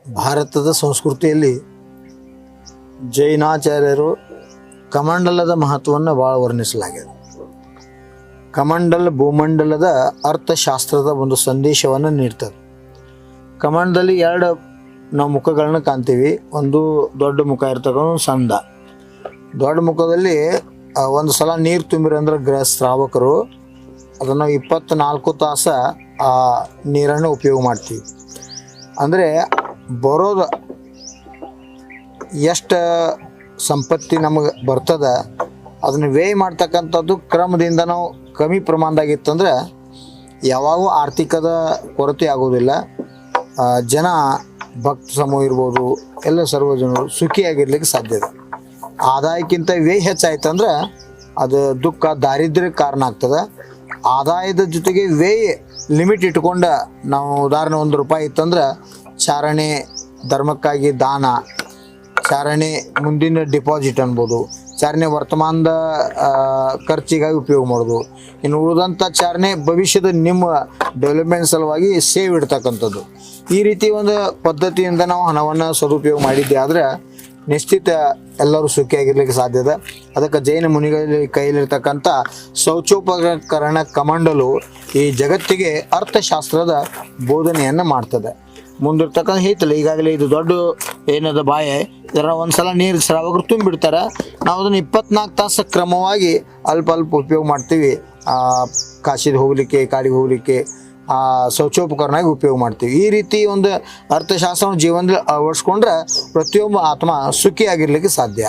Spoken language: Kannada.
ಭಾರತದ ಸಂಸ್ಕೃತಿಯಲ್ಲಿ ಜೈನಾಚಾರ್ಯರು ಕಮಂಡಲದ ಮಹತ್ವವನ್ನು ಭಾಳ ವರ್ಣಿಸಲಾಗಿದೆ. ಕಮಂಡಲ ಭೂಮಂಡಲದ ಅರ್ಥಶಾಸ್ತ್ರದ ಒಂದು ಸಂದೇಶವನ್ನು ನೀಡ್ತದೆ. ಕಮಂಡಲದಲ್ಲಿ ಎರಡು ನಾವು ಮುಖಗಳನ್ನ ಕಾಣ್ತೀವಿ. ಒಂದು ದೊಡ್ಡ ಮುಖ ಇರ್ತಕ್ಕಂಥ ಒಂದು ಸಣ್ಣ. ದೊಡ್ಡ ಮುಖದಲ್ಲಿ ಒಂದು ಸಲ ನೀರು ತುಂಬಿರಂದ್ರೆ ಸ್ರಾವಕರು ಅದನ್ನು 24 ತಾಸು ಆ ನೀರನ್ನು ಉಪಯೋಗ ಮಾಡ್ತೀವಿ. ಅಂದರೆ ಬರೋದು ಎಷ್ಟು ಸಂಪತ್ತಿ ನಮಗೆ ಬರ್ತದೆ ಅದನ್ನು ವ್ಯಯ ಮಾಡ್ತಕ್ಕಂಥದ್ದು ಕ್ರಮದಿಂದ ನಾವು ಕಮ್ಮಿ ಪ್ರಮಾಣದಾಗಿತ್ತಂದ್ರೆ ಯಾವಾಗೂ ಆರ್ಥಿಕದ ಕೊರತೆ ಆಗೋದಿಲ್ಲ. ಜನ ಭಕ್ತ ಸಮೂಹ ಇರ್ಬೋದು, ಎಲ್ಲ ಸರ್ವ ಜನರು ಸುಖಿಯಾಗಿರ್ಲಿಕ್ಕೆ ಸಾಧ್ಯ ಇದೆ. ಆದಾಯಕ್ಕಿಂತ ವ್ಯಯ ಹೆಚ್ಚಾಯ್ತಂದ್ರೆ ಅದು ದುಃಖ ದಾರಿದ್ರ್ಯಕ್ಕೆ ಕಾರಣ ಆಗ್ತದೆ. ಆದಾಯದ ಜೊತೆಗೆ ವ್ಯಯ ಲಿಮಿಟ್ ಇಟ್ಕೊಂಡು ನಾವು ಉದಾಹರಣೆ ₹1 ಇತ್ತಂದ್ರೆ ಚಾರಣೆ ಧರ್ಮಕ್ಕಾಗಿ ದಾನ, ಚಾರಣೆ ಮುಂದಿನ ಡಿಪಾಸಿಟ್ ಅನ್ಬೋದು, ಚಾರಣೆ ವರ್ತಮಾನದ ಖರ್ಚಿಗಾಗಿ ಉಪಯೋಗ ಮಾಡೋದು, ಇನ್ನು ಉಳಿದಂಥ ಚಾರಣೆ ಭವಿಷ್ಯದ ನಿಮ್ಮ ಡೆವಲಪ್ಮೆಂಟ್ ಸಲುವಾಗಿ ಸೇವ್ ಇಡ್ತಕ್ಕಂಥದ್ದು. ಈ ರೀತಿ ಒಂದು ಪದ್ಧತಿಯಿಂದ ನಾವು ಹಣವನ್ನು ಸದುಪಯೋಗ ಮಾಡಿದ್ದೆ ಆದರೆ ನಿಶ್ಚಿತ ಎಲ್ಲರೂ ಸುಖಿಯಾಗಿರ್ಲಿಕ್ಕೆ ಸಾಧ್ಯ ಇದೆ. ಅದಕ್ಕೆ ಜೈನ ಮುನಿಗಳ ಕೈಲಿರ್ತಕ್ಕಂಥ ಶೌಚೋಪಕರಣ ಕಮಂಡಲು ಈ ಜಗತ್ತಿಗೆ ಅರ್ಥಶಾಸ್ತ್ರದ ಬೋಧನೆಯನ್ನು ಮಾಡ್ತದೆ. ಮುಂದಿರ್ತಕ್ಕಂಥ ಐತಲ್ಲ, ಈಗಾಗಲೇ ಇದು ದೊಡ್ಡ ಏನದ ಬಾಯೆ, ಇದರ ಒಂದು ಸಲ ನೀರು ಸ್ರಾವಕರು ತುಂಬಿಡ್ತಾರೆ. ನಾವು ಅದನ್ನು 24 ತಾಸು ಕ್ರಮವಾಗಿ ಅಲ್ಪ ಉಪಯೋಗ ಮಾಡ್ತೀವಿ. ಕಾಶಿಗೆ ಹೋಗಲಿಕ್ಕೆ, ಕಾಡಿಗೆ ಹೋಗಲಿಕ್ಕೆ ಶೌಚೋಪಕರಣವಾಗಿ ಉಪಯೋಗ ಮಾಡ್ತೀವಿ. ಈ ರೀತಿ ಒಂದು ಅರ್ಥಶಾಸ್ತ್ರವನ್ನು ಜೀವನದಲ್ಲಿ ಅಳವಡಿಸ್ಕೊಂಡ್ರೆ ಪ್ರತಿಯೊಬ್ಬ ಆತ್ಮ ಸುಖಿಯಾಗಿರ್ಲಿಕ್ಕೆ ಸಾಧ್ಯ.